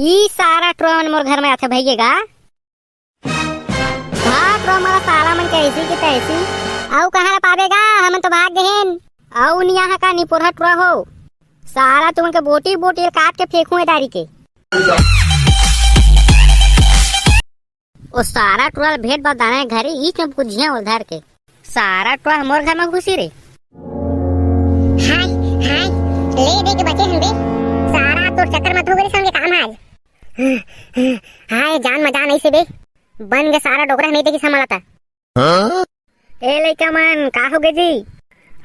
ई सारा ट्रोन मोर घर में आथे भैया भाग रो हमारा सारा मन कैसी की तैसी आउ कहाँ पावेगा हम तो भाग गए आउ यहाँ का निपुर हट रहो सारा तुम के बोटी बोटी काट के फेंकू दारी के ओ सारा टुरा भेंट बताना घरे ई के बुझिया उधर के सारा टुरा मोर घर में घुसी रे हाय हाय ले दे के बचे हम बे सारा तो चक्कर मत हो गए संगे काम आज हाय जान मजान ऐसे बे बन गए सारा डोकरा नहीं देखी संभालता ए लइका मन का हो गए जी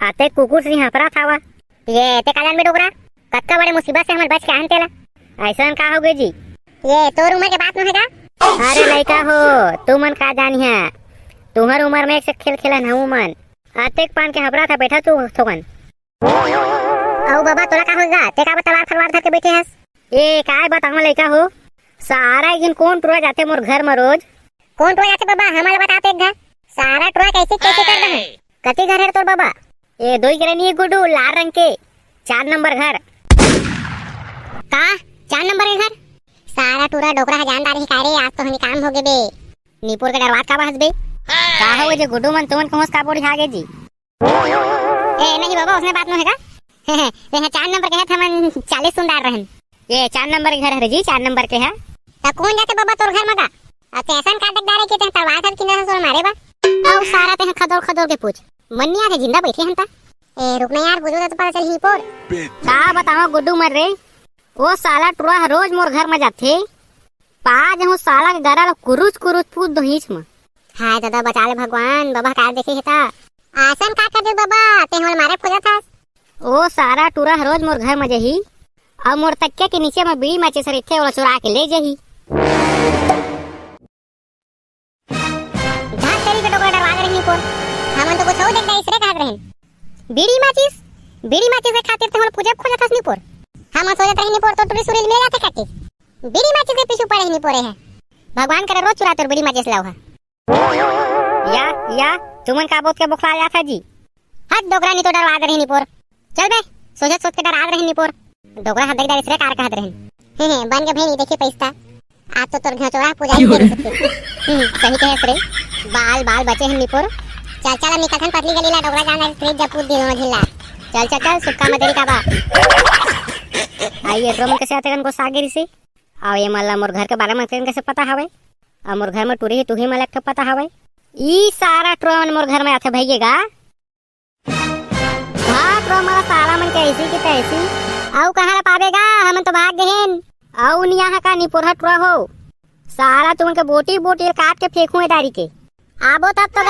आते कुकुर से यहाँ पर था ये ते कालन में डोकरा कत्का बड़े मुसीबत से हमर बच के आन तेला ऐसा का हो गए जी ये तोर उम्र के बात न हैगा अरे लइका हो तू मन का जानिया तुम्हार उम्र में एक से खेल खेलन हूँ मन आते पान के हबरा था बैठा तू थोकन औ बाबा तोला का होगा ते का तलवार फलवार धर के बैठे हस ए काय बताऊं लइका हो सारा एक दिन कौन टुरा जाते मोर घर में रोज कौन टोया जाते बाबा हमारे बताते एक घर सारा टोया कैसे कैसे कर रहे हैं कति घर है तोर बाबा ए दो ही नहीं गुड्डू लाल रंग के 4 नंबर घर का 4 नंबर के घर सारा टूरा डोकरा जानदार ही कारे आज तो हनी काम हो गए बे नीपुर के दरवाज का बहस बे का हो जे गुड्डू मन तुमन कहस का बोड़ी आगे जी ए नहीं बाबा उसने बात न हैगा ये 4 नंबर के है हमन 40 सुंदर रहन ये 4 नंबर के घर है जी 4 नंबर के है ता कौन जाते बाबा तोर घर में का कैसन काटक डारे के ते तलवार धर किना सोर मारे बा औ सारा ते खदोर खदोर के पूछ मनिया के जिंदा बैठे हंता ए रुक ना यार बुझो तो पता चल ही पोर का बताओ गुड्डू मर रे वो साला टुरा रोज मोर घर में जाथे पाज हूं साला के गरा कुरुच कुरुच पूछ दो हिच में हाय दादा बचा ले भगवान बाबा का देखे हेता आसन का कर दे बाबा ते हमर मारे खोजा था ओ सारा टुरा रोज मोर घर में जही और मोर तक्के के नीचे में बीड़ी माचे सर इथे वाला चुरा के ले जही धाक तेरी के टोकरा डरवा रही पोर हमन तो कुछ और देख इसरे कहत रहन बीड़ी माचिस के खातिर तो हम पूजा खोजा था नहीं पोर हम सोचत रही नहीं पोर तो टुरी सुरील मेरा थे काटे बीड़ी माचिस के पीछे पड़े नहीं पोरे है भगवान करे रोज चुराते और बीड़ी माचिस लाओ या तुमन का बोत के बुखला आया था जी हट डोकरा नहीं तो डरवा रही नहीं पोर चल बे सोच के डरा रही नहीं पोर डोकरा हद देख इसरे कार कहत रहन बन के भाई देखी पैसा आज तो तोर घचोरा पूजा ही कर सकते सही कहे रे बाल बाल बचे हैं निपुर चल चल निकथन पतली गलीला डोकरा जाना फ्रिज जब पूछ दियो झिल्ला चल सुक्का में देरी का बा आइए ड्रम कैसे आते कन को सागिरी से आओ ये मल्ला मोर घर के बारे में कैसे पता हवे और मोर घर में टूरी तुही मलक के पता हवे ई सारा ट्रोन मोर घर में आथे भैया भाग रो हमारा सारा मन कैसी की तैसी आउ कहाँ पावेगा हम तो भाग गए आउ यहाँ का निपुर हट रहो सारा तुम के बोटी बोटी काट के फेंकू दारी के आबो तब तो